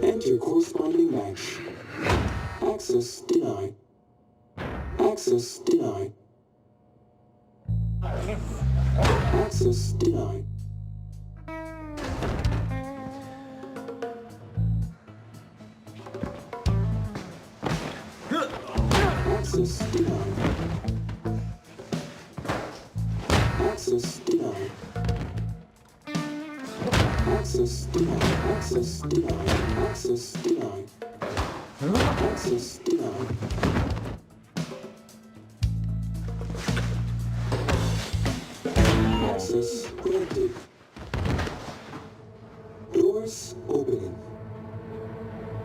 Enter corresponding match. Access denied. Access denied. Access denied. Access denied. Access denied. Access denied. Access denied. Access denied. Access denied. Access granted. Doors opening.